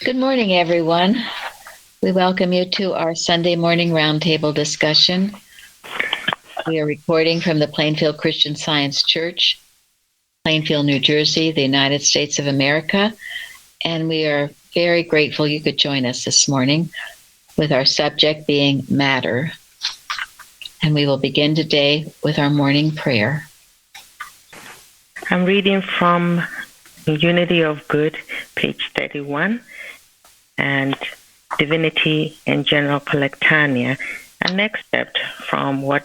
Good morning, everyone. We welcome you to our Sunday morning roundtable discussion. We are recording from the Plainfield Christian Science Church, Plainfield, New Jersey, the United States of America, and we are very grateful you could join us this morning with our subject being matter. And we will begin today with our morning prayer. I'm reading from Unity of Good, page 31, and Divinity and General Collectania, an excerpt from what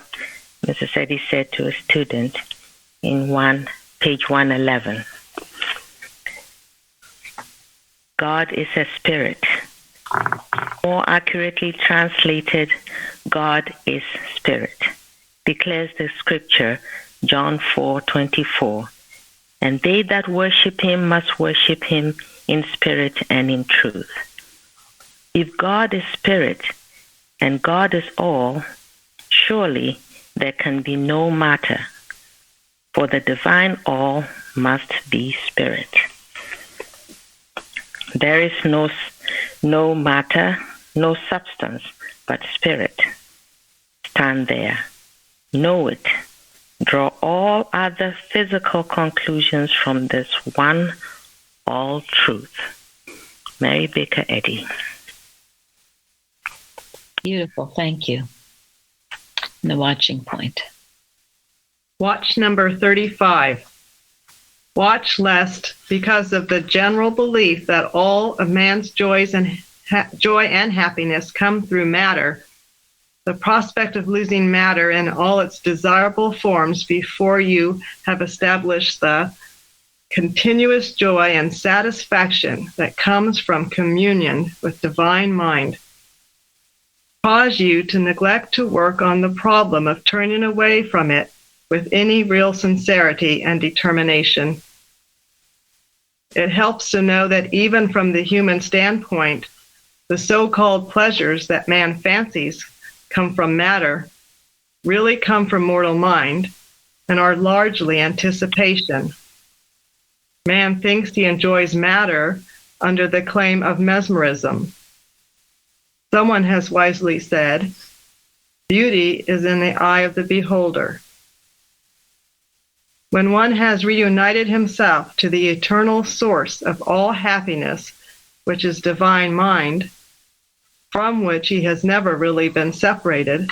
Mrs. Eddy said to a student in page 111. God is a spirit. More accurately translated, God is spirit, declares the scripture, John 4:24. And they that worship him must worship him in spirit and in truth. If God is spirit and God is all, surely there can be no matter, for the divine all must be spirit. There is no matter, no substance, but spirit. Stand there, know it. Draw all other physical conclusions from this one all truth. Mary Baker Eddy. Beautiful, thank you. And the watching point. Watch number 35. Watch lest, because of the general belief that all of man's joy and happiness come through matter, the prospect of losing matter in all its desirable forms before you have established the continuous joy and satisfaction that comes from communion with divine mind, cause you to neglect to work on the problem of turning away from it with any real sincerity and determination. It helps to know that even from the human standpoint, the so-called pleasures that man fancies come from matter really come from mortal mind and are largely anticipation. Man thinks he enjoys matter under the claim of mesmerism. Someone has wisely said, beauty is in the eye of the beholder. When one has reunited himself to the eternal source of all happiness, which is divine mind, from which he has never really been separated,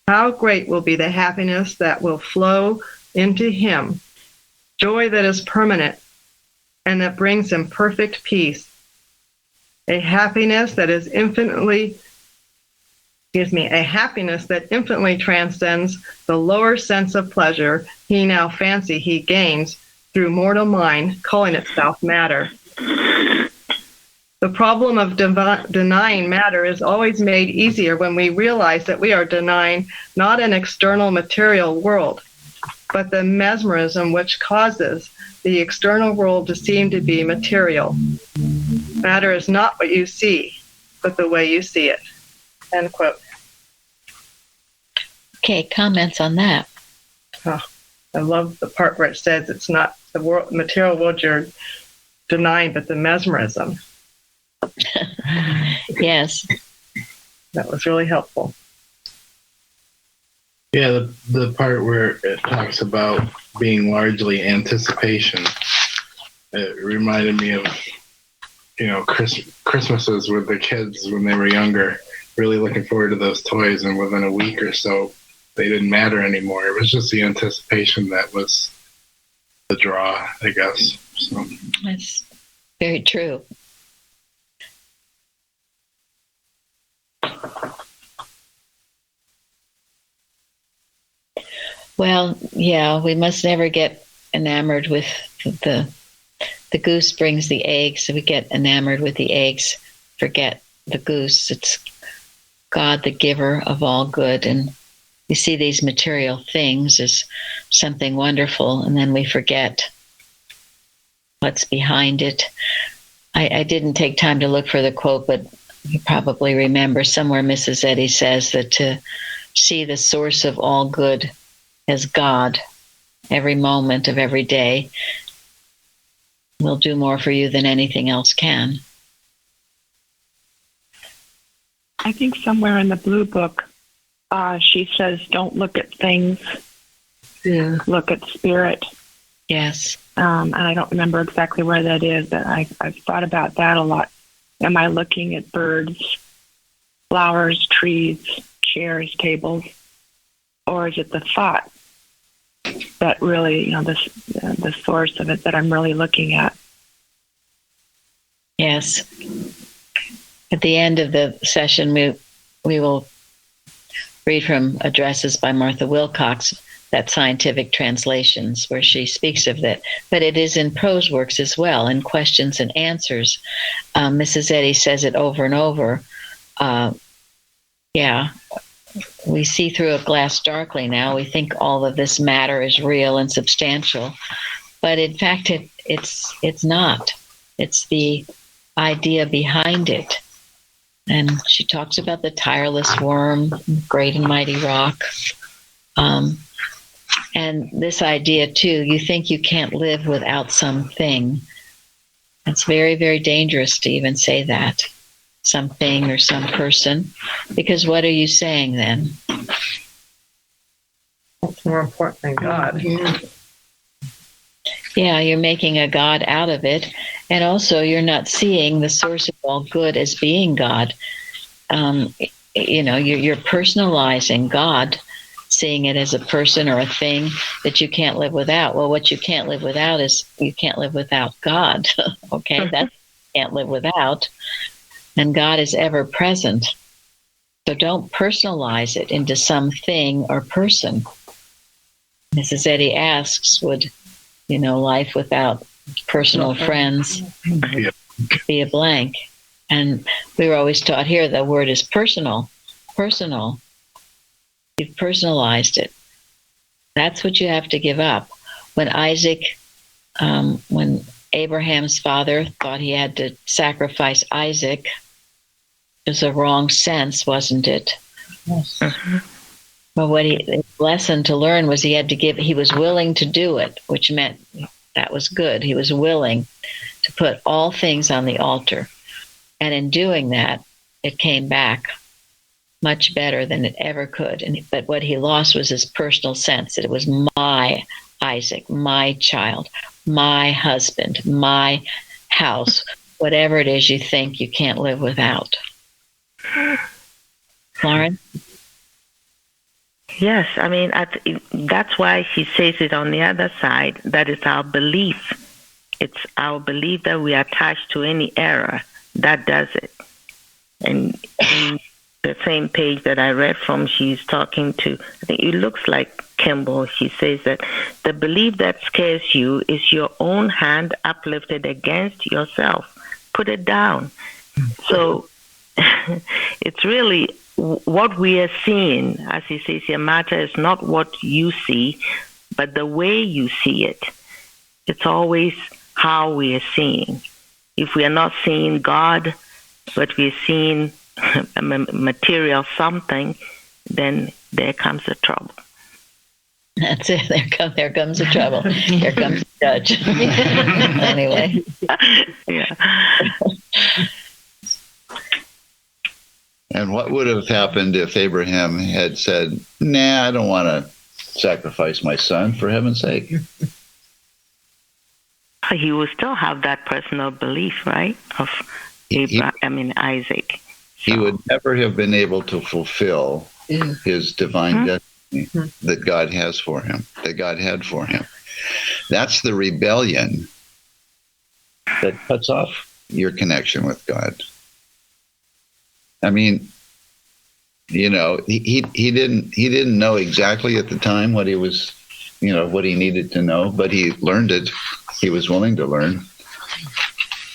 how great will be the happiness that will flow into him, joy that is permanent and that brings him perfect peace, a happiness that infinitely transcends the lower sense of pleasure he now fancy he gains through mortal mind, calling itself matter. The problem of denying matter is always made easier when we realize that we are denying not an external material world, but the mesmerism which causes the external world to seem to be material. Matter is not what you see, but the way you see it. End quote. Okay, comments on that? Oh, I love the part where it says it's not the material world you're denying, but the mesmerism. Yes. That was really helpful. Yeah, the part where it talks about being largely anticipation, it reminded me of, Christmases with the kids when they were younger, really looking forward to those toys, and within a week or so, they didn't matter anymore. It was just the anticipation that was the draw, I guess. So. That's very true. Well, yeah, we must never get enamored with the goose brings the eggs. So we get enamored with the eggs, forget the goose. It's God, the giver of all good. And we see these material things as something wonderful, and then we forget what's behind it. I didn't take time to look for the quote, but you probably remember somewhere Mrs. Eddy says that to see the source of all good as God every moment of every day will do more for you than anything else can. I think somewhere in the blue book, she says, don't look at things, look at spirit. Yes. And I don't remember exactly where that is, but I've thought about that a lot. Am I looking at birds, flowers, trees, chairs, tables, or is it the thought that really, the source of it that I'm really looking at? Yes. At the end of the session, we will read from Addresses by Martha Wilcox, that scientific translations where she speaks of that. But it is in prose works as well, in questions and answers. Mrs. Eddy says it over and over. We see through a glass darkly now. We think all of this matter is real and substantial. But in fact, it's not. It's the idea behind it. And she talks about the tireless worm, great and mighty rock. And this idea, too, you think you can't live without something. It's very, very dangerous to even say that, something or some person, because what are you saying then? That's more important than God. Yeah, you're making a God out of it. And also, you're not seeing the source of all good as being God. You're personalizing God, seeing it as a person or a thing that you can't live without. Well, what you can't live without is you can't live without God. Okay, that you can't live without. And God is ever present. So don't personalize it into something or person. Mrs. Eddy asks, would, life without personal friends be a blank? And we were always taught here the word is personal. Personal. You've personalized it. That's what you have to give up. When Abraham's father thought he had to sacrifice Isaac, it was a wrong sense, wasn't it? Yes. But the lesson to learn was he was willing to do it, which meant that was good. He was willing to put all things on the altar. And in doing that, it came back much better than it ever could. But what he lost was his personal sense that it was my Isaac, my child, my husband, my house, whatever it is you think you can't live without. Lauren? Yes, that's why she says it on the other side, that it's our belief. It's our belief that we are attached to any error that does it. And in the same page that I read from, she's talking to, I think it looks like Kimball. She says that the belief that scares you is your own hand uplifted against yourself. Put it down. So it's really what we are seeing, as he says here, matter is not what you see, but the way you see it. It's always how we are seeing. If we are not seeing God, but we're seeing a material something, then there comes the trouble. That's it. There comes the trouble. Here comes the judge. Anyway. Yeah. And what would have happened if Abraham had said, nah, I don't want to sacrifice my son, for heaven's sake? He will still have that personal belief, right? Of Isaac. He would never have been able to fulfill his divine destiny that God has for him, that God had for him. That's the rebellion that cuts off your connection with God. I mean, he didn't know exactly at the time what he was, what he needed to know, but he learned it. He was willing to learn.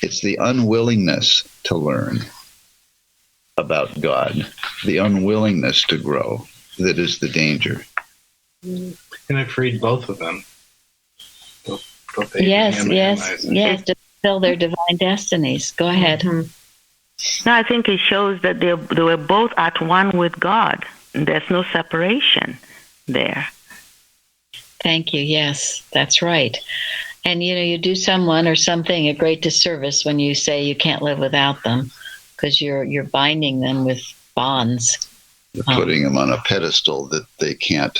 It's the unwillingness to learn about God, the unwillingness to grow, that is the danger. And it freed both of them. Both yes, Isaac. to fulfill their divine destinies. Go ahead. No, I think it shows that they were both at one with God. There's no separation there. Thank you. Yes, that's right. And, you do someone or something a great disservice when you say you can't live without them, because you're binding them with bonds. Putting them on a pedestal that they can't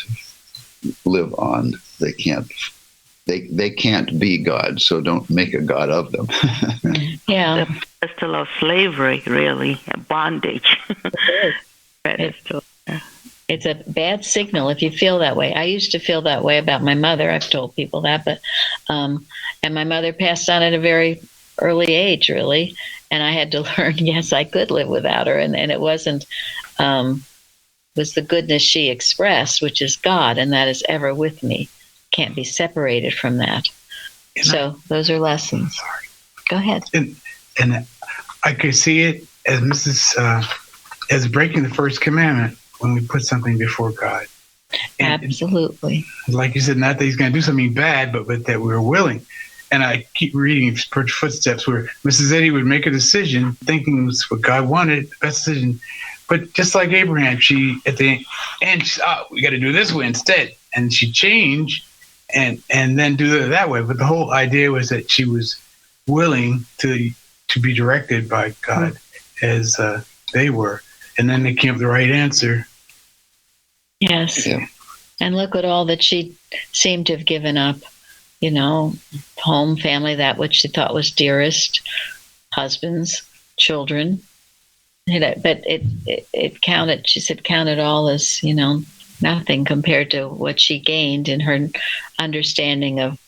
live on. They can't be God, so don't make a God of them. Yeah. The pedestal of slavery, really, bondage. Pedestal. It's a bad signal if you feel that way. I used to feel that way about my mother. I've told people that, but and my mother passed on at a very early age, really, and I had to learn. Yes, I could live without her, and it wasn't. Was the goodness she expressed, which is God, and that is ever with me. Can't be separated from that. So those are lessons. Sorry. Go ahead. And I could see it as breaking the first commandment when we put something before God. And absolutely. Like you said, not that he's going to do something bad, but that we're willing. And I keep reading footsteps where Mrs. Eddy would make a decision, thinking it was what God wanted, the best decision. But just like Abraham, she at the end, she said, we got to do it this way instead. And she changed and then do it that way. But the whole idea was that she was willing to be directed by God as they were. And then they came up with the right answer. Yes. Yeah. And look at all that she seemed to have given up, home, family, that which she thought was dearest, husbands, children. But it counted, she said, counted all as, nothing compared to what she gained in her understanding of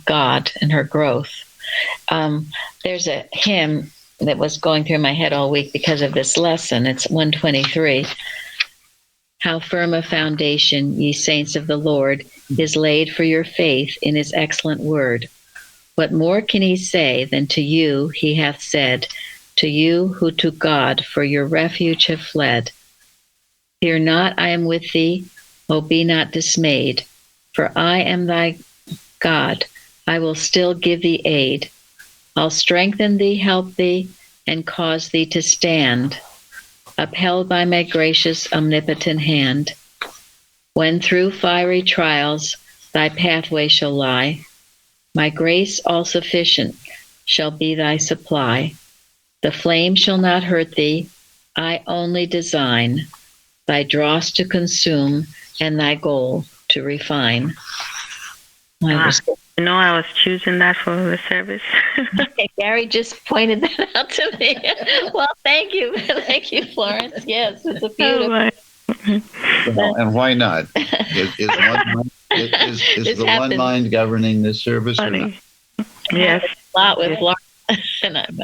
God and her growth. There's a hymn that was going through my head all week because of this lesson. It's 123. How firm a foundation, ye saints of the Lord, is laid for your faith in his excellent word. What more can he say than to you he hath said, to you who to God for your refuge have fled? Fear not, I am with thee, O be not dismayed, for I am thy God, I will still give thee aid. I'll strengthen thee, help thee, and cause thee to stand, upheld by my gracious omnipotent hand. When through fiery trials thy pathway shall lie, my grace all sufficient shall be thy supply. The flame shall not hurt thee, I only design thy dross to consume and thy goal to refine. I was choosing that for the service. Gary just pointed that out to me. Well, thank you. Thank you, Florence. Yes, it's a beautiful. Well, and why not? Is the one mind governing this service? Or not? Yes. A lot with Florence. I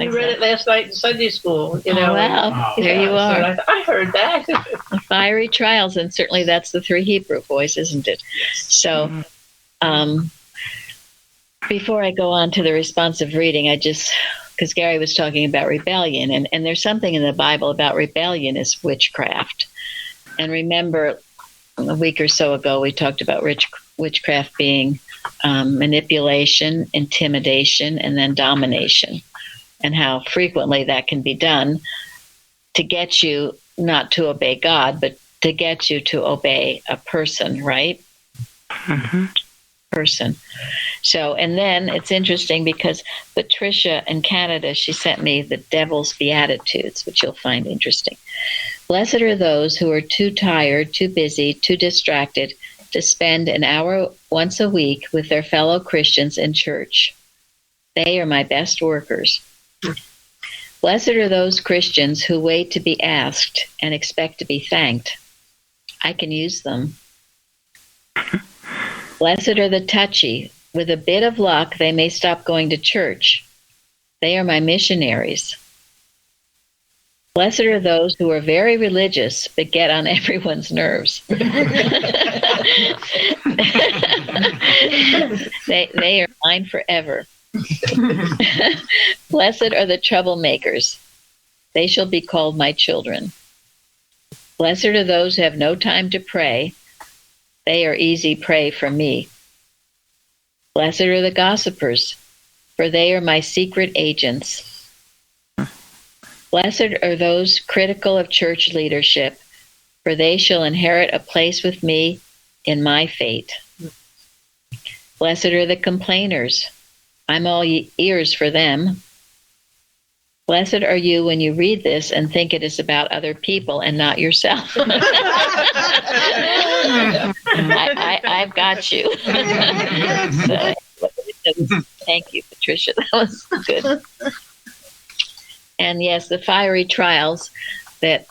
read it last night in Sunday school. Oh, wow. There you are. So I heard that. Fiery trials, and certainly that's the three Hebrew boys, isn't it? So, before I go on to the responsive reading, because Gary was talking about rebellion, and there's something in the Bible about rebellion is witchcraft. And remember, a week or so ago, we talked about witchcraft being manipulation, intimidation, and then domination, and how frequently that can be done to get you not to obey God, but to get you to obey a person, right? Mm-hmm. Person. So, and then it's interesting because Patricia in Canada, she sent me the Devil's Beatitudes, which you'll find interesting. Blessed are those who are too tired, too busy, too distracted to spend an hour once a week with their fellow Christians in church. They are my best workers. Blessed are those Christians who wait to be asked and expect to be thanked. I can use them. Blessed are the touchy. With a bit of luck, they may stop going to church. They are my missionaries. Blessed are those who are very religious but get on everyone's nerves. They are mine forever. Blessed are the troublemakers. They shall be called my children. Blessed are those who have no time to pray. They are easy prey for me. Blessed are the gossipers, for they are my secret agents. Blessed are those critical of church leadership, for they shall inherit a place with me in my fate. Blessed are the complainers. I'm all ears for them. Blessed are you when you read this and think it is about other people and not yourself. I've got you. So, thank you, Patricia. That was good. And yes, the fiery trials that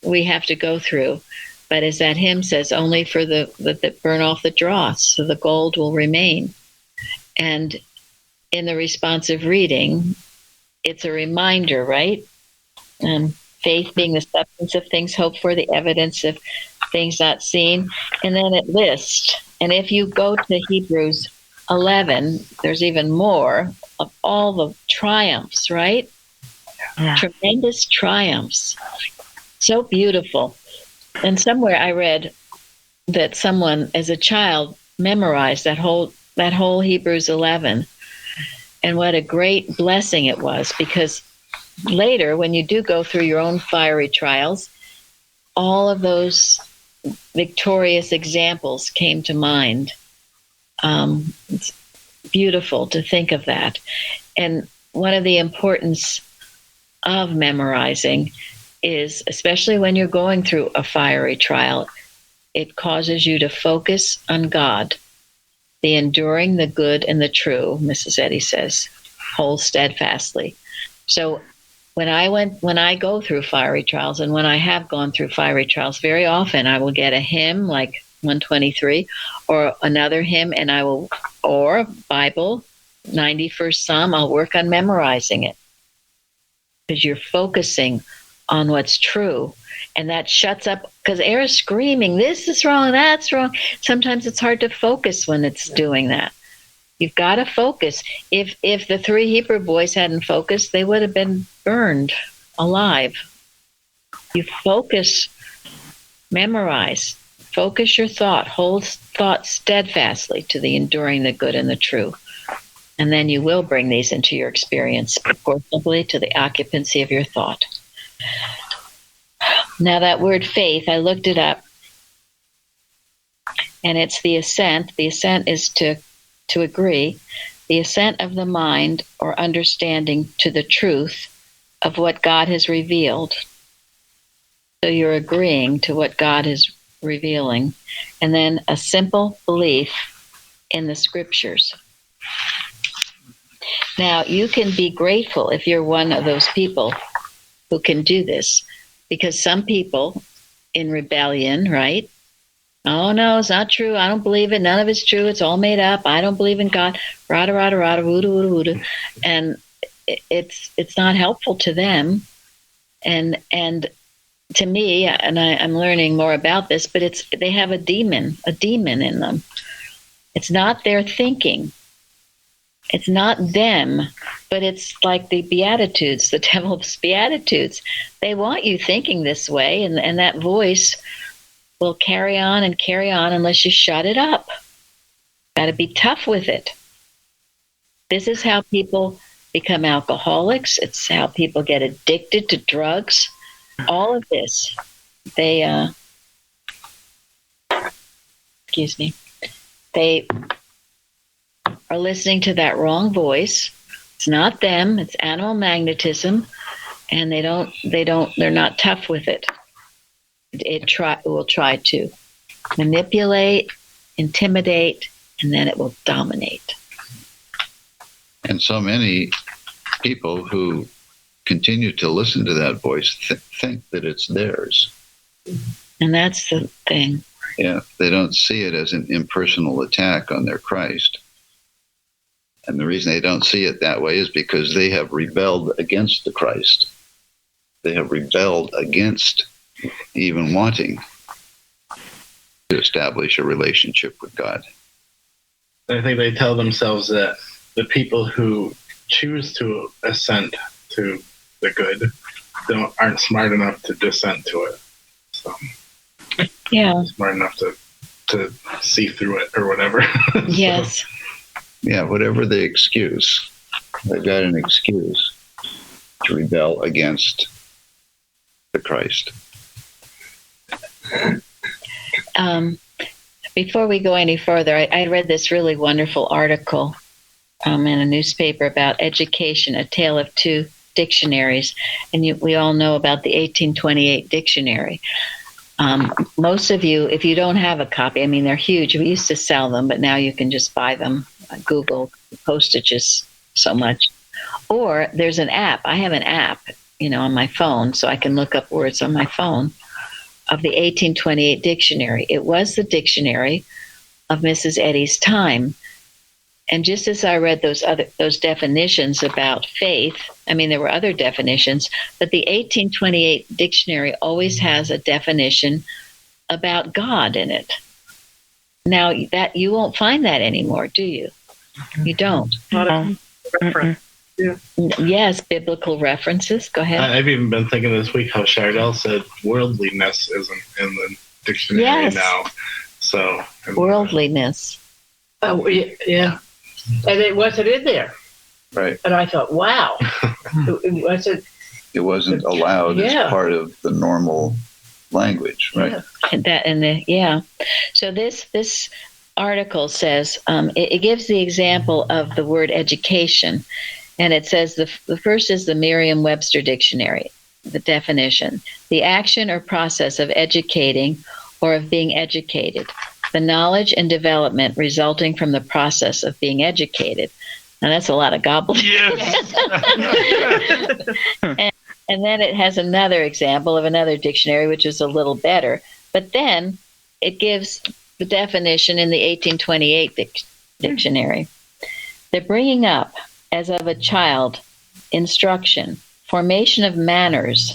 we have to go through, but as that hymn says, only for the burn off the dross, so the gold will remain. And in the responsive reading, it's a reminder, right? Faith being the substance of things hoped for, the evidence of things not seen. And then it lists. And if you go to Hebrews 11, there's even more of all the triumphs, right? Yeah. Tremendous triumphs. So beautiful. And somewhere I read that someone, as a child, memorized that whole Hebrews 11. And what a great blessing it was, because later, when you do go through your own fiery trials, all of those victorious examples came to mind. It's beautiful to think of that. And one of the importance of memorizing is, especially when you're going through a fiery trial, it causes you to focus on God, the enduring, the good, and the true, Mrs. Eddy says, hold steadfastly. So when I go through fiery trials, and when I have gone through fiery trials, very often I will get a hymn like 123 or another hymn, and or Bible, 91st Psalm, I'll work on memorizing it, because you're focusing on what's true. And that shuts up, because air is screaming, this is wrong, that's wrong. Sometimes it's hard to focus when it's doing that. You've got to focus. If the 3 Hebrew boys hadn't focused, they would have been burned alive. You focus, memorize, focus your thought, hold thought steadfastly to the enduring, the good, and the true. And then you will bring these into your experience proportionally to the occupancy of your thought. Now that word faith, I looked it up, and it's the assent. The assent is to agree. The assent of the mind or understanding to the truth of what God has revealed. So you're agreeing to what God is revealing. And then a simple belief in the scriptures. Now, you can be grateful if you're one of those people who can do this. Because some people in rebellion, right? Oh, no, it's not true. I don't believe it. None of it's true. It's all made up. I don't believe in God. Rada, rada, rada, woota, woota, woota. And it's not helpful to them. And to me, and I'm learning more about this, but they have a demon in them. It's not their thinking. It's not them, but it's like the Beatitudes, the devil's Beatitudes. They want you thinking this way, and that voice will carry on unless you shut it up. Got to be tough with it. This is how people become alcoholics. It's how people get addicted to drugs. All of this, they are listening to that wrong voice. It's not them, it's animal magnetism, and they're not tough with it. It will try to manipulate, intimidate, and then it will dominate. And so many people who continue to listen to that voice think that it's theirs. And that's the thing. Yeah, they don't see it as an impersonal attack on their Christ. And the reason they don't see it that way is because they have rebelled against the Christ. They have rebelled against even wanting to establish a relationship with God. I think they tell themselves that the people who choose to assent to the good aren't smart enough to dissent to it. So yeah, smart enough to see through it or whatever. Yes. So, yeah, whatever the excuse, they've got an excuse to rebel against the Christ. Before we go any further, I read this really wonderful article in a newspaper about education, a tale of two dictionaries, and we all know about the 1828 dictionary. Most of you, if you don't have a copy, I mean, they're huge. We used to sell them, but now you can just buy them. Google postage is so much. Or there's an app. I have an app, on my phone, so I can look up words on my phone of the 1828 dictionary. It was the dictionary of Mrs. Eddy's time. And just as I read those definitions about faith, I mean, there were other definitions, but the 1828 dictionary always has a definition about God in it. Now, that you won't find that anymore, do you? You don't. Reference. Yeah. Yes, biblical references. Go ahead. I've even been thinking this week how Chardell said worldliness isn't in the dictionary now. So worldliness. Oh, yeah. And it wasn't in there. Right. And I thought, wow. It wasn't allowed as part of the normal language, right? Yeah. So this article says it gives the example of the word education, and it says the first is the Merriam-Webster dictionary, the definition: the action or process of educating or of being educated, the knowledge and development resulting from the process of being educated. Now that's a lot of gobbledygook. Yes. And then it has another example of another dictionary, which is a little better. But then it gives the definition in the 1828 dictionary. The bringing up as of a child, instruction, formation of manners.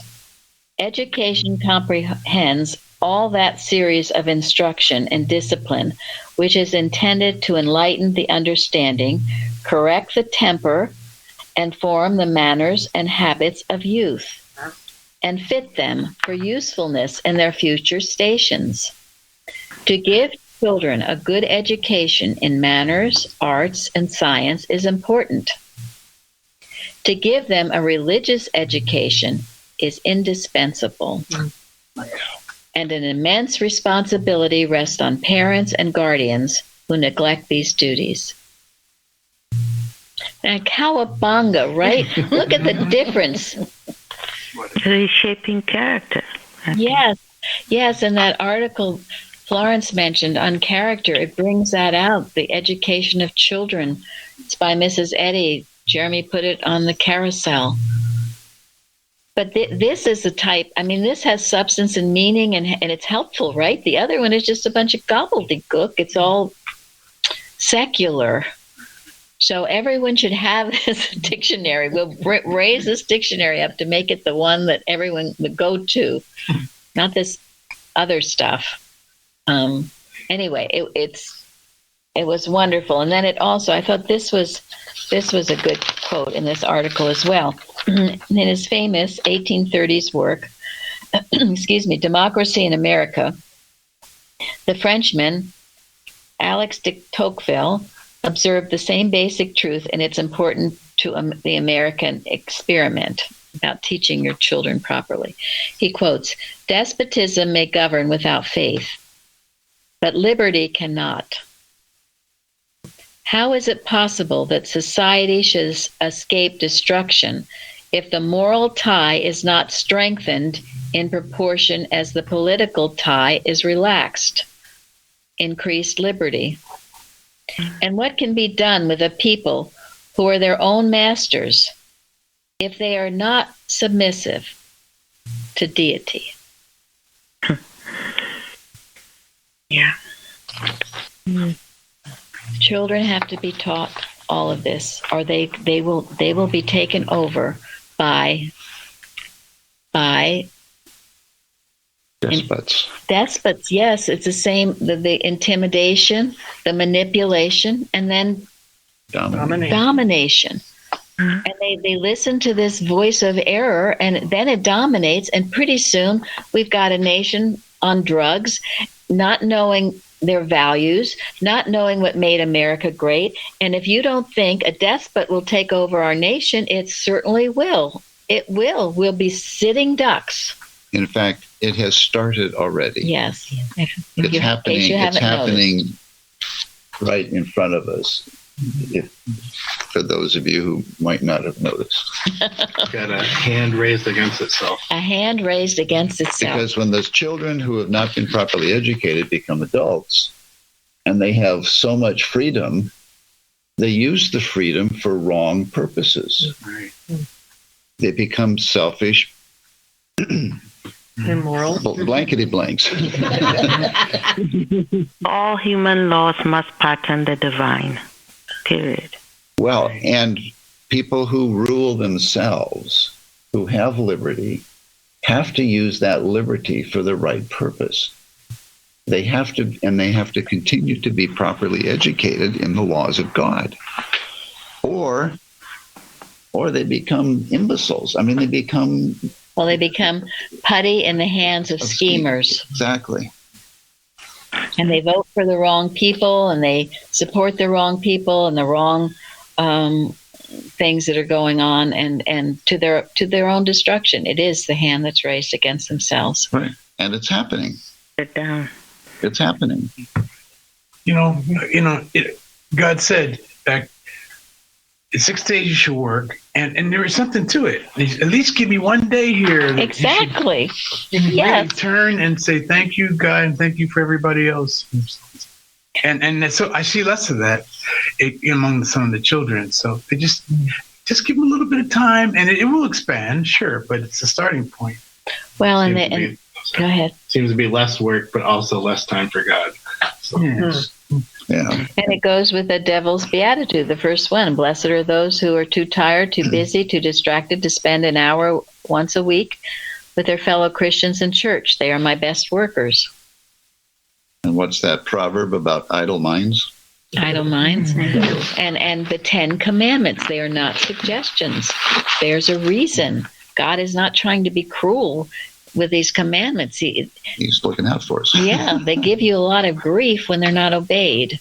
Education comprehends all that series of instruction and discipline which is intended to enlighten the understanding, correct the temper, and form the manners and habits of youth, and fit them for usefulness in their future stations. To give children a good education in manners, arts, and science is important. To give them a religious education is indispensable. And an immense responsibility rests on parents and guardians who neglect these duties. Now, cowabunga, right? Look at the difference. Reshaping character. Yes, and that article Florence mentioned on character, it brings that out, the education of children. It's by Mrs. Eddy. Jeremy put it on the carousel. But this is the type, I mean, this has substance and meaning, and it's helpful, right? The other one is just a bunch of gobbledygook. It's all secular. So everyone should have this dictionary. We'll raise this dictionary up to make it the one that everyone would go to, not this other stuff. Anyway, it was wonderful. And then it also, I thought this was a good quote in this article as well. In his famous 1830s work, Democracy in America, the Frenchman Alex de Tocqueville observed the same basic truth, and it's important to the American experiment about teaching your children properly. He quotes, "Despotism may govern without faith, but liberty cannot. How is it possible that society should escape destruction if the moral tie is not strengthened in proportion as the political tie is relaxed? Increased liberty. And what can be done with a people who are their own masters if they are not submissive to deity?" Yeah. Children have to be taught all of this, or they will be taken over by despots. Yes, it's the same. The intimidation, the manipulation, and then domination. And they listen to this voice of error, and then it dominates. And pretty soon, we've got a nation on drugs, not knowing their values, not knowing what made America great. And if you don't think a despot will take over our nation, it certainly will. It will. We'll be sitting ducks. In fact, it has started already. Yes. It's happening right in front of us. For those of you who might not have noticed. Got a hand raised against itself. A hand raised against itself. Because when those children who have not been properly educated become adults, and they have so much freedom, they use the freedom for wrong purposes. Right. They become selfish, Immoral. blankety blanks. All human laws must pattern the divine. Period. Well, and people who rule themselves, who have liberty, have to use that liberty for the right purpose. They have to continue to be properly educated in the laws of God. Or they become imbeciles. I mean, they become putty in the hands of schemers. Exactly. And they vote for the wrong people, and they support the wrong people and the wrong things that are going on, and to their own destruction. It is the hand that's raised against themselves. Right. And it's happening. Sit down. It's happening. God said that in 6 days you should work, and there is something to it. At least give me one day here. that Exactly. You should Yes. really turn and say thank you, God, and thank you for everybody else. And so I see less of that among some of the children. So they just give them a little bit of time, and it will expand, sure, but it's a starting point. Well, Go ahead. Seems to be less work, but also less time for God. So. Yes. Yeah. And it goes with the devil's beatitude, the first one. Blessed are those who are too tired, too busy, too distracted to spend an hour once a week with their fellow Christians in church. They are my best workers. And what's that proverb about idle minds? Idle minds. And the 10 Commandments, they are not suggestions. There's a reason. God is not trying to be cruel with these commandments. He's looking out for us. Yeah, they give you a lot of grief when they're not obeyed.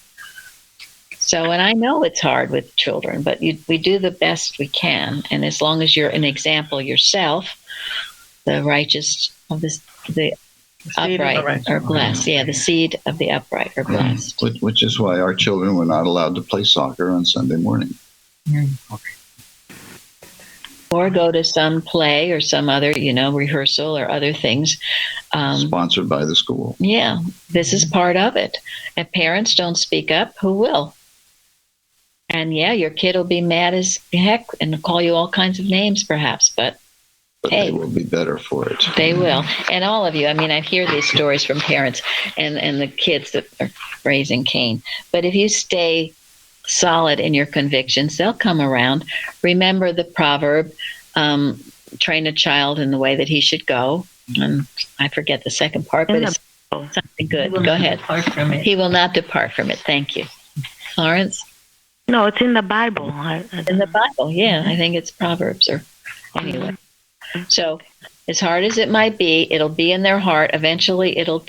So, and I know it's hard with children, but we do the best we can. And as long as you're an example yourself, the righteous of the upright are blessed. Yeah, the seed of the upright are blessed. Which is why our children were not allowed to play soccer on Sunday morning. Or go to some play or some other, rehearsal or other things. Sponsored by the school. Yeah, this is part of it. If parents don't speak up, who will? And yeah, your kid will be mad as heck and call you all kinds of names perhaps, but hey, they will be better for it. They will. And all of you, I hear these stories from parents and the kids that are raising Cain. But if you stay solid in your convictions, they'll come around. Remember the proverb, train a child in the way that he should go. And I forget the second part, but it's something good. Go ahead. He will not depart from it. Thank you. Florence? No, it's in the Bible. In the Bible, yeah. I think it's Proverbs or anyway. So as hard as it might be, it'll be in their heart. Eventually it'll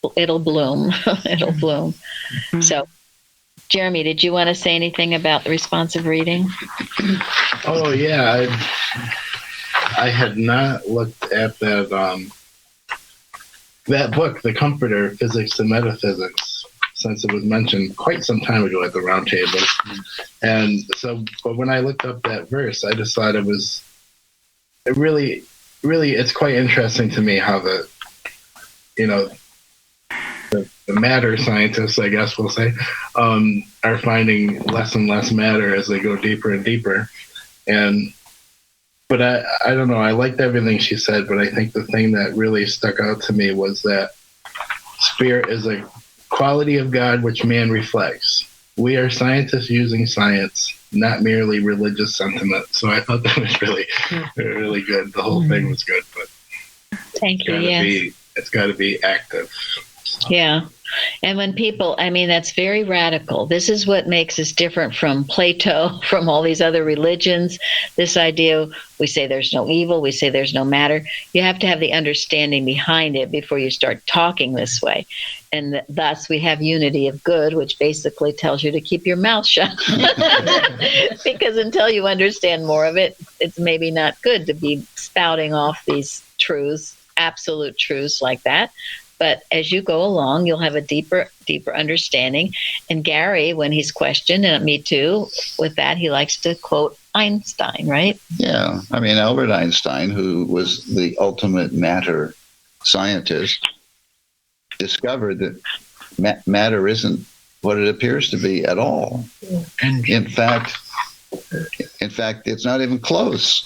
bloom. It'll bloom. So Jeremy, did you want to say anything about the responsive reading? Oh yeah, I had not looked at that book, The Comforter, Physics and Metaphysics, since it was mentioned quite some time ago at the Roundtable. And so, but when I looked up that verse, I just thought it really, it's quite interesting to me how the matter scientists, I guess we'll say, are finding less and less matter as they go deeper and deeper. But I don't know, I liked everything she said, but I think the thing that really stuck out to me was that spirit is a quality of God which man reflects. We are scientists using science, not merely religious sentiment. So I thought that was really, really good. The whole thing was good, but thank you. Yes. It's got to be active. Yeah. And when people, that's very radical. This is what makes us different from Plato, from all these other religions. This idea, we say there's no evil, we say there's no matter. You have to have the understanding behind it before you start talking this way. And thus we have unity of good, which basically tells you to keep your mouth shut. Because until you understand more of it, it's maybe not good to be spouting off these truths, absolute truths like that. but as you go along, you'll have a deeper understanding. And Gary, when he's questioned, and me too, with that, he likes to quote Einstein, right? Yeah. I mean, Albert Einstein, who was the ultimate matter scientist, discovered that matter isn't what it appears to be at all. And in fact, it's not even close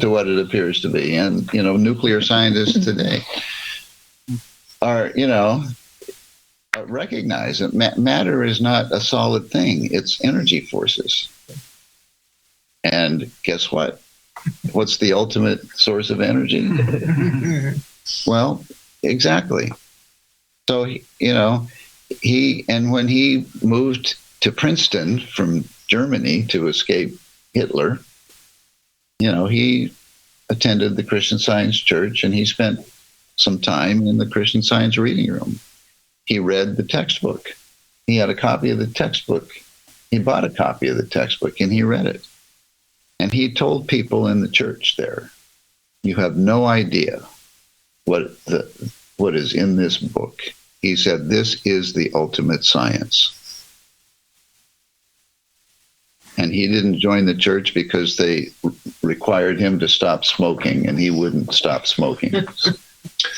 to what it appears to be. And, nuclear scientists today are, recognize that matter is not a solid thing. It's energy forces. And guess what? What's the ultimate source of energy? Well, exactly. So, when he moved to Princeton from Germany to escape Hitler, he attended the Christian Science Church, and he spent some time in the Christian Science reading room. He read the textbook. He had a copy of the textbook. He bought a copy of the textbook, and he read it. And he told people in the church there, you have no idea what is in this book. He said, this is the ultimate science. And he didn't join the church because they required him to stop smoking, and he wouldn't stop smoking.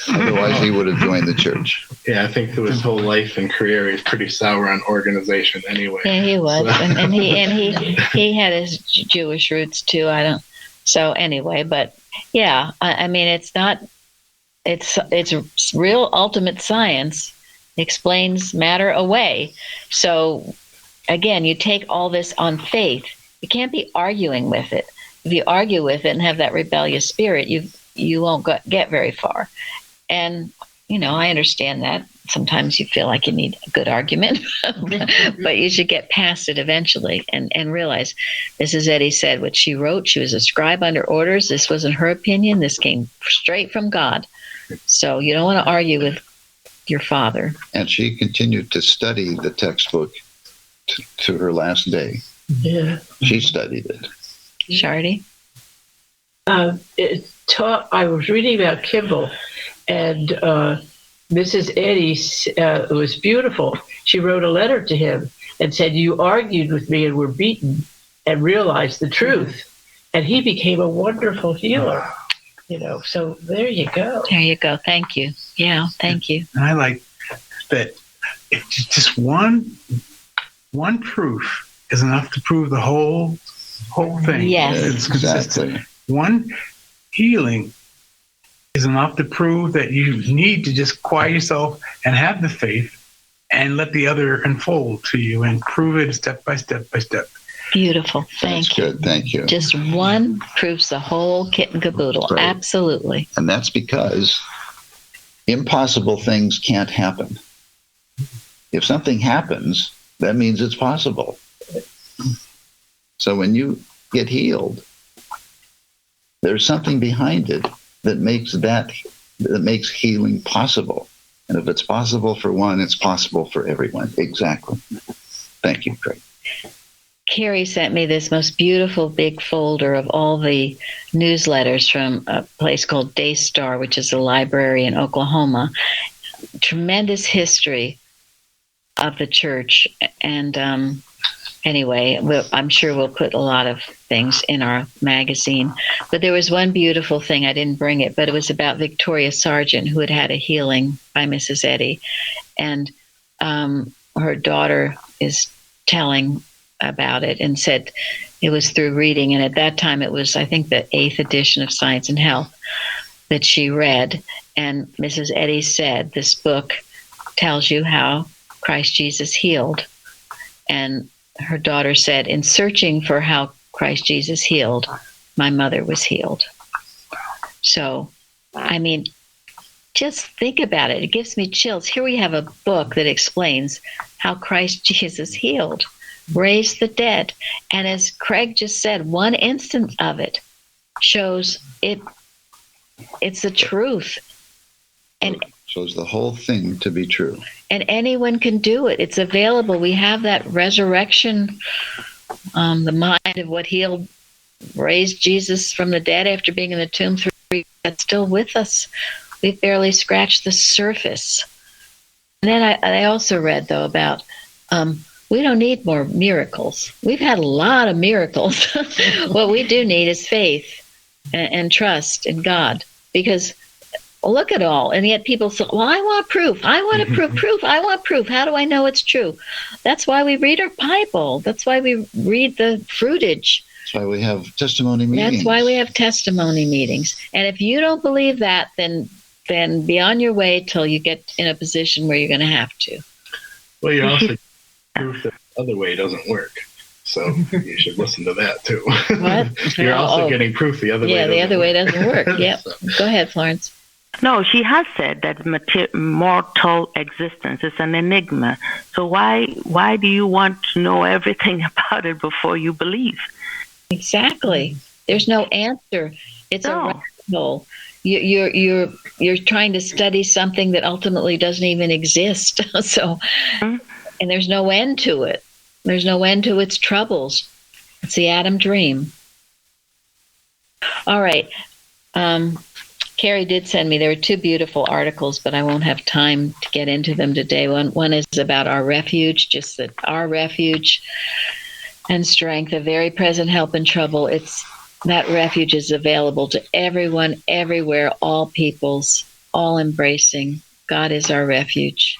Otherwise, he would have joined the church. Yeah, I think through his whole life and career, he's pretty sour on organization anyway. Yeah, he was, and he had his Jewish roots too. So anyway, but yeah, I mean, it's not. It's real ultimate science explains matter away. So again, you take all this on faith. You can't be arguing with it. If you argue with it and have that rebellious spirit, you won't get very far. And I understand that. Sometimes you feel like you need a good argument, but you should get past it eventually and realize, Mrs. Eddy said what she wrote. She was a scribe under orders. This wasn't her opinion. This came straight from God. So you don't want to argue with your father. And she continued to study the textbook to her last day. Yeah. She studied it. Shardy? I was reading about Kimball, and Mrs. Eddy was beautiful. She wrote a letter to him and said, you argued with me and were beaten and realized the truth. And he became a wonderful healer. So there you go. There you go. Thank you. Yeah, thank you. And I like that just one proof is enough to prove the whole thing. Yes. It's consistent. Exactly. One healing is enough to prove that you need to just quiet yourself and have the faith and let the other unfold to you and prove it step by step by step. Beautiful. That's good. Thank you. Just one proves the whole kit and caboodle. Right. Absolutely. And that's because impossible things can't happen. If something happens, that means it's possible. So when you get healed, there's something behind it that makes healing possible. And if it's possible for one, it's possible for everyone. Exactly. Thank you, Craig. Carrie sent me this most beautiful big folder of all the newsletters from a place called Daystar, which is a library in Oklahoma. Tremendous history of the church. And anyway, I'm sure we'll put a lot of things in our magazine. But there was one beautiful thing. I didn't bring it, but it was about Victoria Sargent, who had had a healing by Mrs. Eddy. And her daughter is telling about it and said it was through reading. And at that time, it was, I think, the 8th edition of Science and Health that she read. And Mrs. Eddy said, this book tells you how Christ Jesus healed. And her daughter said, in searching for how Christ Jesus healed, my mother was healed. So, I mean, just think about it. It gives me chills. Here we have a book that explains how Christ Jesus healed, raised the dead. And as Craig just said, one instance of it shows it's the truth. And shows the whole thing to be true. And anyone can do it. It's available. We have that resurrection, the mind of what healed, raised Jesus from the dead after being in the tomb 3 weeks. That's still with us. we've barely scratched the surface. And then I also read, though, about we don't need more miracles. We've had a lot of miracles. What we do need is faith and trust in God. Because look at all. And yet people say, well, I want proof. I want to proof. I want proof. How do I know it's true? That's why we read our Bible. That's why we read the fruitage. That's why we have testimony meetings. That's why we have testimony meetings. And if you don't believe that, then be on your way till you get in a position where you're going to have to. Well, you also proof that the other way doesn't work. So you should listen to that too. What? You're also getting proof the other way. Yeah, the other way doesn't work. Yeah. So. Go ahead, Florence. No, she has said that mortal existence is an enigma. So why do you want to know everything about it before you believe? Exactly. There's no answer. It's a rabbit hole. You're trying to study something that ultimately doesn't even exist. So, and there's no end to it. There's no end to its troubles. It's the Adam dream. All right. Carrie did send me, there were 2 beautiful articles, but I won't have time to get into them today. One is about our refuge, just that our refuge and strength, a very present help in trouble. That refuge is available to everyone, everywhere, all peoples, all embracing. God is our refuge.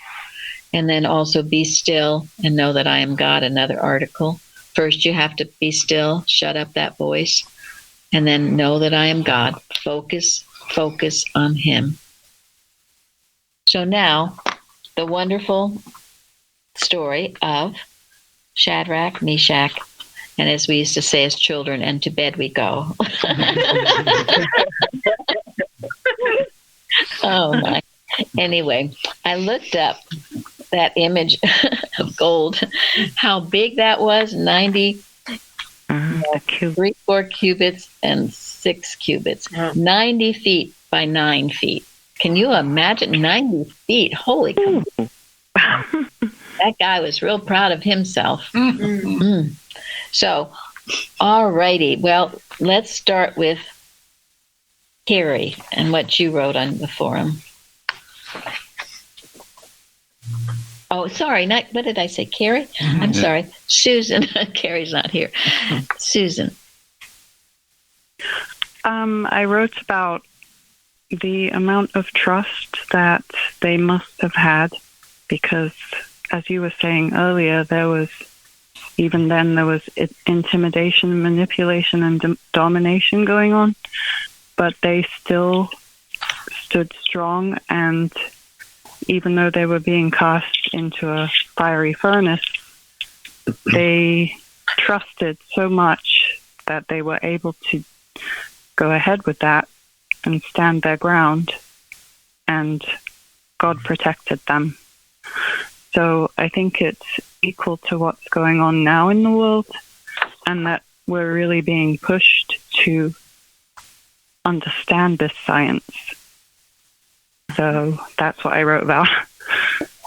And then also be still and know that I am God, another article. First, you have to be still, shut up that voice, and then know that I am God. Focus on Him. So now, the wonderful story of Shadrach, Meshach, and as we used to say as children, and to bed we go. Oh my. Anyway, I looked up that image of gold, how big that was, 4 cubits and 6 cubits, 90 feet by 9 feet. Can you imagine 90 feet? Holy cow. That guy was real proud of himself. Mm-hmm. So, all righty. Well, let's start with Carrie and what you wrote on the forum. Oh, sorry. What did I say? Carrie? I'm sorry. Susan. Carrie's not here. Susan. I wrote about the amount of trust that they must have had because, as you were saying earlier, there was intimidation, manipulation, and domination going on, but they still stood strong, and even though they were being cast into a fiery furnace, they trusted so much that they were able to go ahead with that and stand their ground, and God protected them. So I think it's equal to what's going on now in the world, and that we're really being pushed to understand this science. So that's what I wrote about.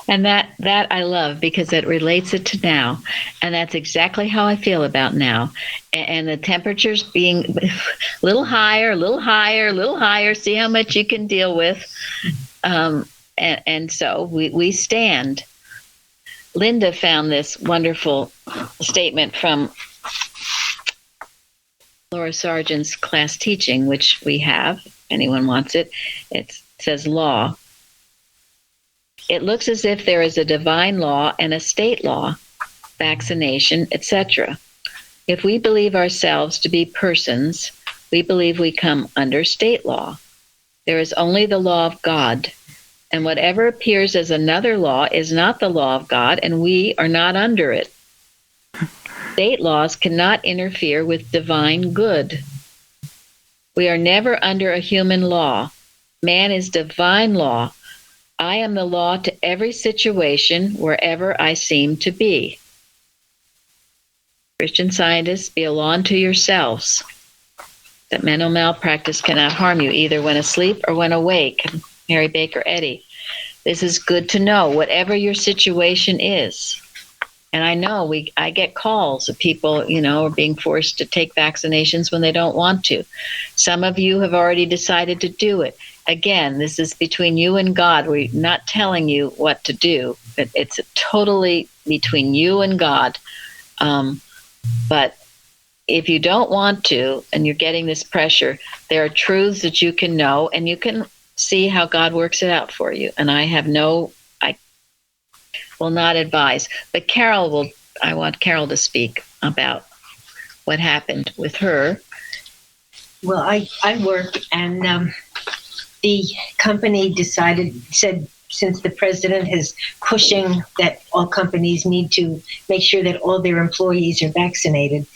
And that I love because it relates it to now. And that's exactly how I feel about now. And the temperatures being a little higher, a little higher, a little higher, see how much you can deal with. And so we stand. Linda found this wonderful statement from Laura Sargent's class teaching, which we have, if anyone wants it. It says law. It looks as if there is a divine law and a state law, vaccination, etc. If we believe ourselves to be persons, we believe we come under state law. There is only the law of God, and whatever appears as another law is not the law of God, and we are not under it. State laws cannot interfere with divine good. We are never under a human law. Man is divine law. I am the law to every situation wherever I seem to be. Christian Scientists, be a law unto yourselves, that mental malpractice cannot harm you either when asleep or when awake. Mary Baker Eddy. This is good to know, whatever your situation is. And I know I get calls of people, are being forced to take vaccinations when they don't want to. Some of you have already decided to do it. Again, this is between you and God. We're not telling you what to do. It's totally between you and God. But if you don't want to, and you're getting this pressure, there are truths that you can know, and you can see how God works it out for you. And I will not advise. But I want Carol to speak about what happened with her. Well, I work, and the company said, since the president is pushing that all companies need to make sure that all their employees are vaccinated,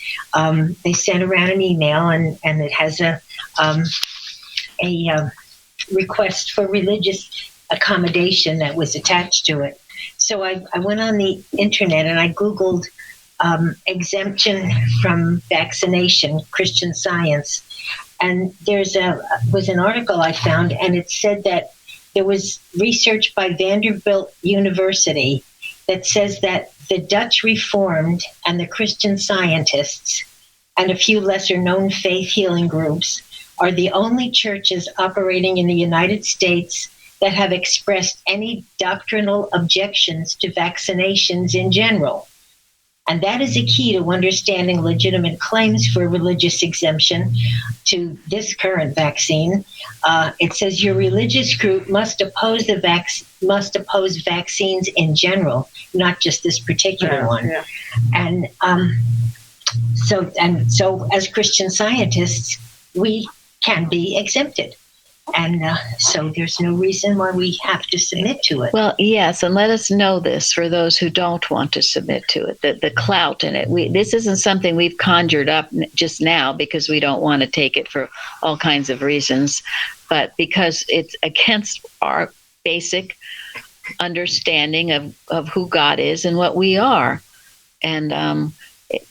they sent around an email, and it has a request for religious accommodation that was attached to it. So I went on the internet and I Googled exemption from vaccination, Christian Science. And was an article I found, and it said that there was research by Vanderbilt University that says that the Dutch Reformed and the Christian Scientists and a few lesser known faith healing groups are the only churches operating in the United States that have expressed any doctrinal objections to vaccinations in general. And that is a key to understanding legitimate claims for religious exemption to this current vaccine. It says your religious group must oppose vaccines in general, not just this particular one. Yeah. And so as Christian Scientists, we can be exempted. And so there's no reason why we have to submit to it. Well, yes, and let us know this for those who don't want to submit to it, the clout in it. This isn't something we've conjured up just now because we don't want to take it for all kinds of reasons, but because it's against our basic understanding of who God is and what we are. And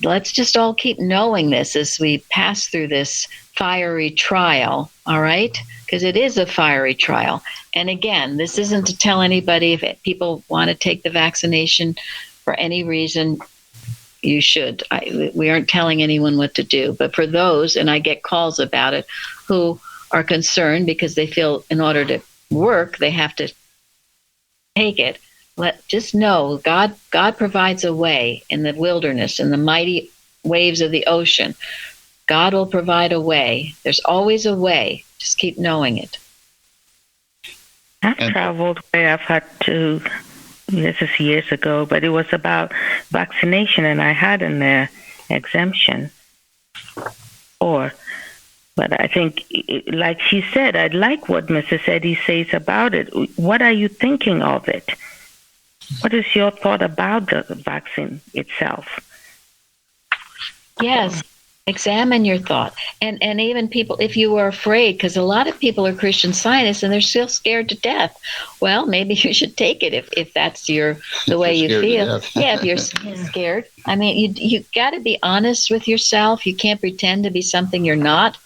let's just all keep knowing this as we pass through this fiery trial, all right? Because it is a fiery trial. And again, this isn't to tell anybody if people want to take the vaccination for any reason, you should. We aren't telling anyone what to do. But for those, and I get calls about it, who are concerned because they feel in order to work, they have to take it. Just know God provides a way in the wilderness, in the mighty waves of the ocean. God will provide a way. There's always a way. Just keep knowing it. I've traveled where I've had to, this is years ago, but it was about vaccination, and I had an exemption. But I think, like she said, I'd like what Mrs. Eddy says about it. What are you thinking of it? What is your thought about the vaccine itself? Yes. Examine your thought. And even people, if you are afraid, because a lot of people are Christian Scientists and they're still scared to death. Well, maybe you should take it if that's the way you feel. Yeah, if you're scared. I mean, you got to be honest with yourself. You can't pretend to be something you're not.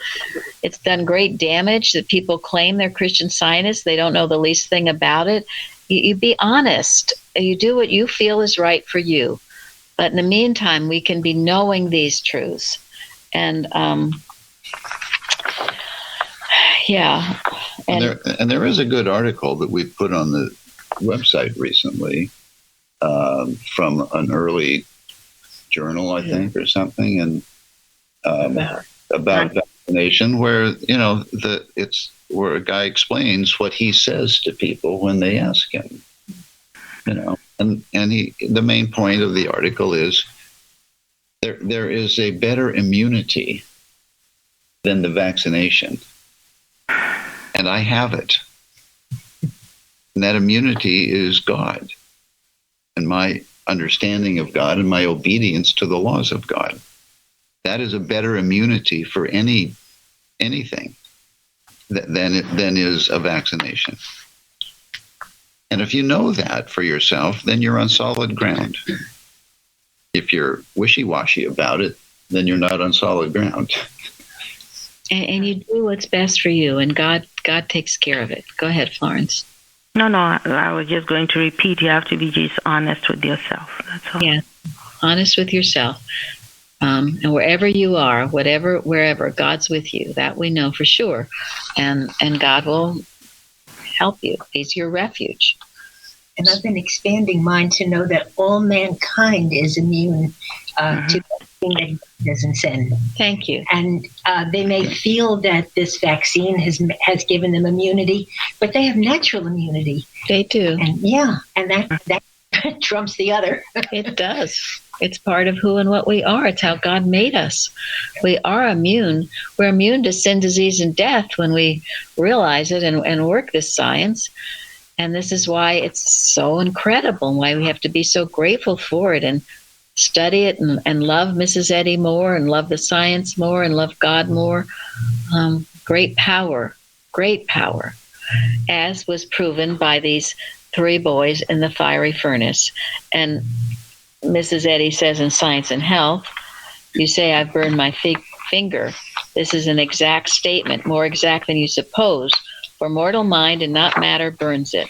It's done great damage that people claim they're Christian Scientists. They don't know the least thing about it. You be honest. You do what you feel is right for you. But in the meantime, we can be knowing these truths. And and there is a good article that we put on the website recently from an early journal, I think, or something, and about vaccination, where where a guy explains what he says to people when they ask him, and the main point of the article is. There is a better immunity than the vaccination. And I have it. And that immunity is God and my understanding of God and my obedience to the laws of God. That is a better immunity for anything than is a vaccination. And if you know that for yourself, then you're on solid ground. If you're wishy-washy about it, then you're not on solid ground. And you do what's best for you, and God takes care of it. Go ahead, Florence. No, I was just going to repeat. You have to be just honest with yourself. That's all. Yeah, honest with yourself. And wherever you are, wherever, God's with you. That we know for sure. And God will help you. He's your refuge. And I've been expanding mine to know that all mankind is immune to everything that doesn't send. Thank you. And they may feel that this vaccine has given them immunity, but they have natural immunity. They do. And that trumps the other. It does. It's part of who and what we are. It's how God made us. We are immune. We're immune to sin, disease, and death when we realize it and work this science. And this is why it's so incredible and why we have to be so grateful for it and study it and love Mrs. Eddy more and love the science more and love God more. Great power, as was proven by these 3 boys in the fiery furnace. And Mrs. Eddy says in Science and Health, you say, I've burned my finger. This is an exact statement, more exact than you suppose. For mortal mind and not matter burns it.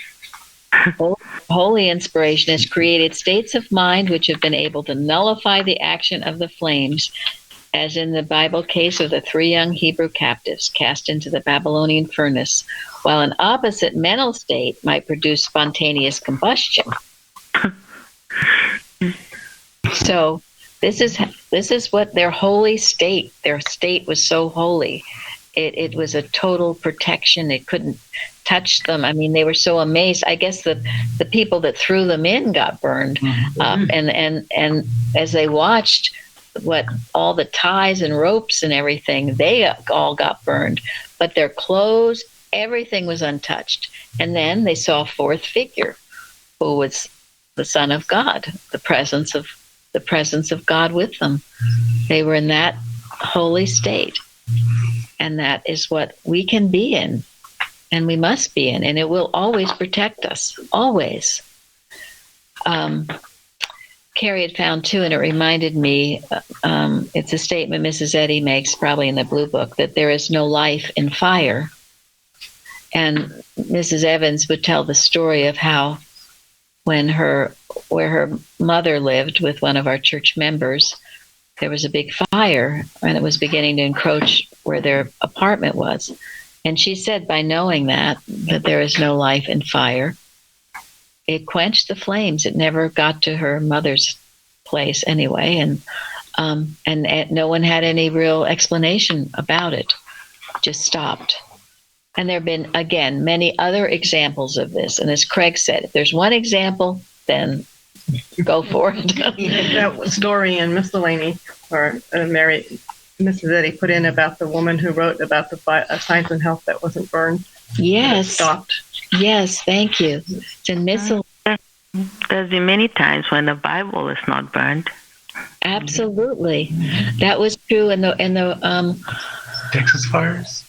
Holy inspiration has created states of mind which have been able to nullify the action of the flames, as in the Bible case of the 3 young Hebrew captives cast into the Babylonian furnace, while an opposite mental state might produce spontaneous combustion. So this is what their holy state, their state was so holy. It was a total protection. It couldn't touch them. I mean, they were so amazed. I guess the people that threw them in got burned. And as they watched what all the ties and ropes and everything, they all got burned. But their clothes, everything was untouched. And then they saw a 4th figure who was the Son of God, the presence of God with them. They were in that holy state. And that is what we can be in, and we must be in, and it will always protect us, always. Carrie had found too, and it reminded me, it's a statement Mrs. Eddy makes probably in the Blue Book, that there is no life in fire. And Mrs. Evans would tell the story of how where her mother lived with one of our church members, there was a big fire and it was beginning to encroach where their apartment was. And she said, by knowing that there is no life in fire, it quenched the flames. It never got to her mother's place anyway. And no one had any real explanation about it. Just stopped. And there have been, again, many other examples of this. And as Craig said, if there's one example, then go for it. That story in Miscellany, or Mrs. Eddy put in about the woman who wrote about the Science and Health that wasn't burned. Yes. Stopped. Yes, thank you. It's in Miscellany. There's been many times when the Bible is not burned. Absolutely. That was true in the Texas fires.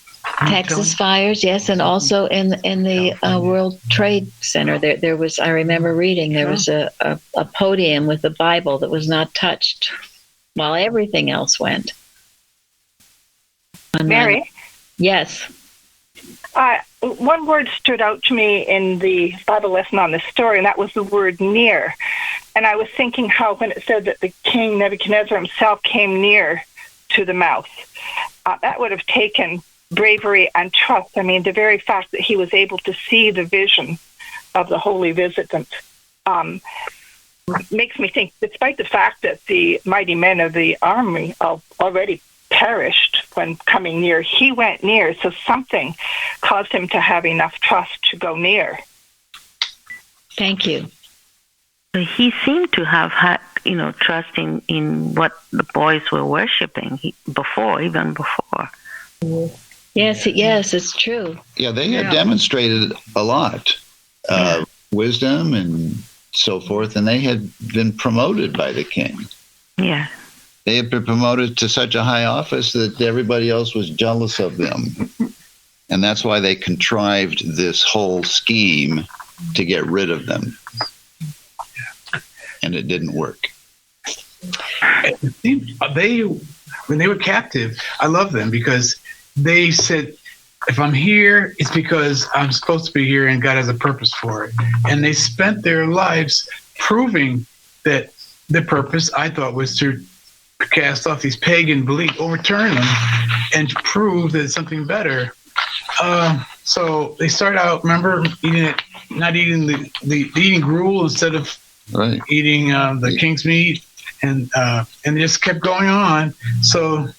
Texas fires, yes, and also in the World Trade Center. There was, I remember reading, there was a podium with the Bible that was not touched while everything else went. And Mary? Yes. One word stood out to me in the Bible lesson on this story, and that was the word near. And I was thinking how when it said that the king Nebuchadnezzar himself came near to the mouth, that would have taken bravery and trust. I mean, the very fact that he was able to see the vision of the holy visitant makes me think, despite the fact that the mighty men of the army already perished when coming near, he went near, so something caused him to have enough trust to go near. Thank you. He seemed to have had, trust in what the boys were worshiping even before. Yes, it's true. Yeah, they had demonstrated a lot, wisdom and so forth, and they had been promoted by the king. Yeah. They had been promoted to such a high office that everybody else was jealous of them. And that's why they contrived this whole scheme to get rid of them. And it didn't work. When they were captive, I love them because they said, if I'm here, it's because I'm supposed to be here and God has a purpose for it. And they spent their lives proving that the purpose, I thought, was to cast off these pagan beliefs, overturn them, and prove that it's something better. So they start out, remember, not eating eating gruel instead of eating the king's meat, and they just kept going on. So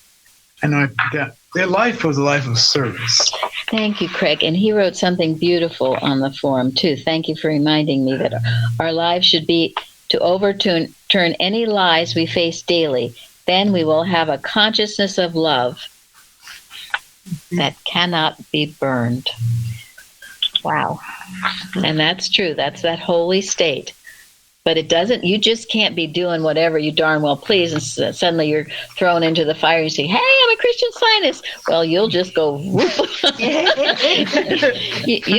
I know that their life was a life of service. Thank you, Craig. And he wrote something beautiful on the forum, too. Thank you for reminding me that our lives should be to overturn any lies we face daily. Then we will have a consciousness of love that cannot be burned. Wow. And that's true. That's that holy state. But it doesn't, you just can't be doing whatever you darn well please, and suddenly you're thrown into the fire and you say, hey, I'm a Christian Scientist. Well, you'll just go, whoop. You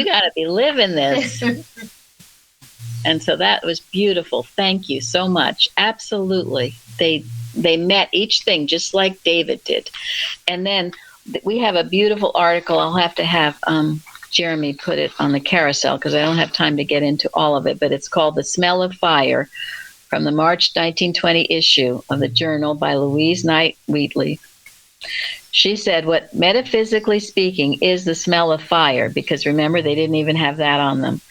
got to be living this. And so that was beautiful. Thank you so much. Absolutely. They met each thing just like David did. And then we have a beautiful article. I'll have to have Jeremy put it on the carousel because I don't have time to get into all of it, but it's called The Smell of Fire from the March 1920 issue of the Journal by Louise Knight Wheatley. She said, what metaphysically speaking is the smell of fire? Because remember, they didn't even have that on them.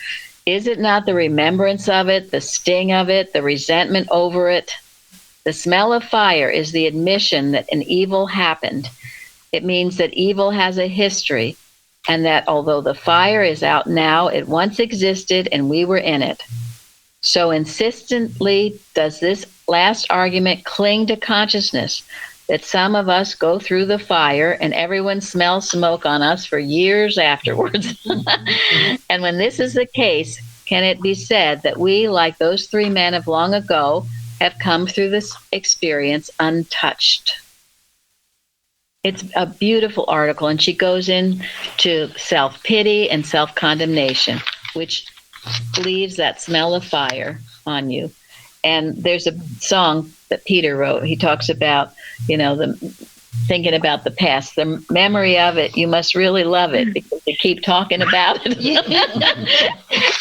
Is it not the remembrance of it, the sting of it, the resentment over it? The smell of fire is the admission that an evil happened. It means that evil has a history, and that although the fire is out now, it once existed and we were in it. So insistently does this last argument cling to consciousness that some of us go through the fire and everyone smells smoke on us for years afterwards. And when this is the case, can it be said that we, like those three men of long ago, have come through this experience untouched? It's a beautiful article, and she goes into self-pity and self-condemnation, which leaves that smell of fire on you. And there's a song that Peter wrote. He talks about, thinking about the past, the memory of it. You must really love it because they keep talking about it.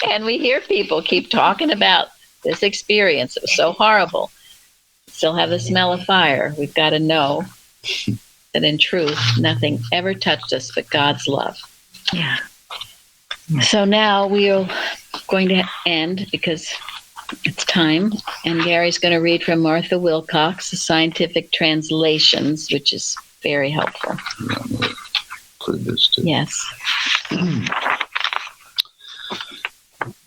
And we hear people keep talking about this experience. It was so horrible. Still have the smell of fire. We've got to know that in truth, nothing ever touched us but God's love. Yeah. So now we are going to end because it's time. And Gary's going to read from Martha Wilcox, the Scientific Translations, which is very helpful. Yeah, I'm going to include this too. Yes.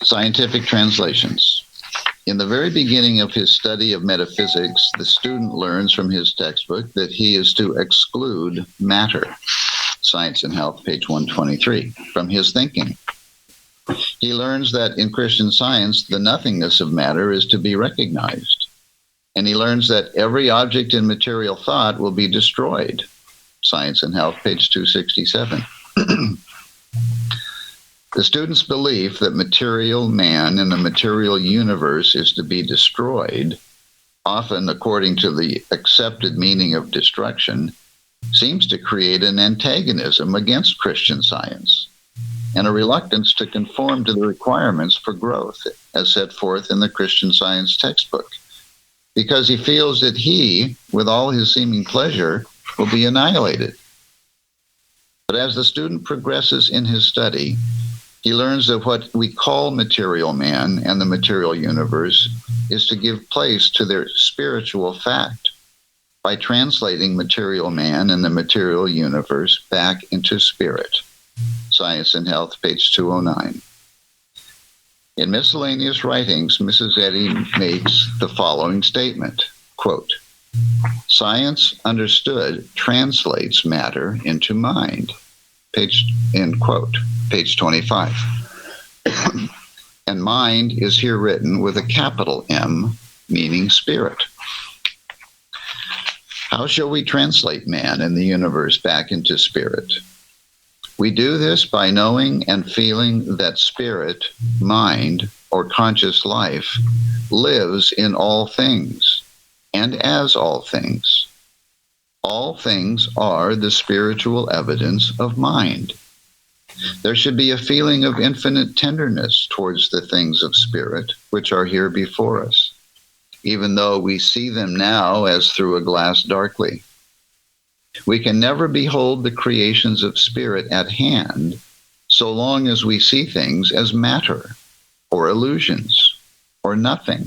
Scientific Translations. In the very beginning of his study of metaphysics, the student learns from his textbook that he is to exclude matter, Science and Health, page 123, from his thinking. He learns that in Christian Science, the nothingness of matter is to be recognized. And he learns that every object in material thought will be destroyed, Science and Health, page 267. The student's belief that material man and the material universe is to be destroyed, often according to the accepted meaning of destruction, seems to create an antagonism against Christian Science and a reluctance to conform to the requirements for growth as set forth in the Christian Science textbook, because he feels that he, with all his seeming pleasure, will be annihilated. But as the student progresses in his study, he learns that what we call material man and the material universe is to give place to their spiritual fact by translating material man and the material universe back into spirit. Science and Health, page 209. In miscellaneous writings, Mrs. Eddy makes the following statement, quote, "Science understood translates matter into mind," end quote, page 25. And mind is here written with a capital M, meaning spirit. How shall we translate man and the universe back into spirit? We do this by knowing and feeling that spirit, mind, or conscious life lives in all things and as all things. All things are the spiritual evidence of mind, There should be a feeling of infinite tenderness towards the things of spirit which are here before us, even though we see them now as through a glass darkly. We can never behold the creations of spirit at hand so long as we see things as matter or illusions or nothing,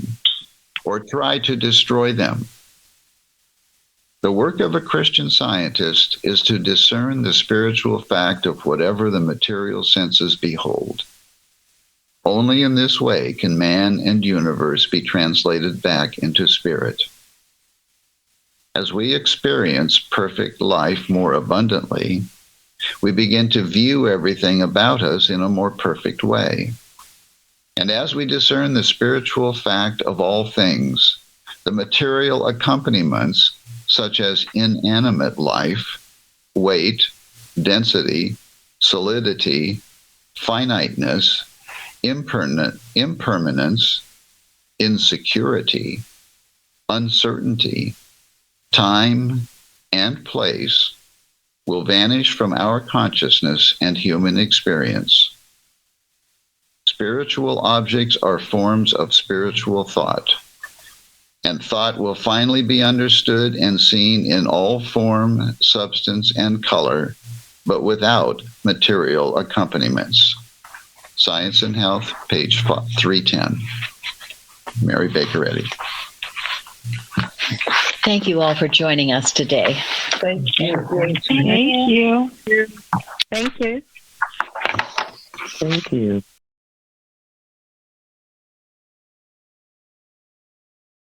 or try to destroy them. The work of a Christian scientist is to discern the spiritual fact of whatever the material senses behold. Only in this way can man and universe be translated back into spirit. As we experience perfect life more abundantly, we begin to view everything about us in a more perfect way. And as we discern the spiritual fact of all things, the material accompaniments, such as inanimate life, weight, density, solidity, finiteness, impermanence, insecurity, uncertainty, time, and place, will vanish from our consciousness and human experience. Spiritual objects are forms of spiritual thought, and thought will finally be understood and seen in all form, substance, and color, but without material accompaniments. Science and Health, page 310. Mary Baker Eddy. Thank you all for joining us today. Thank you. Thank you. Thank you. Thank you.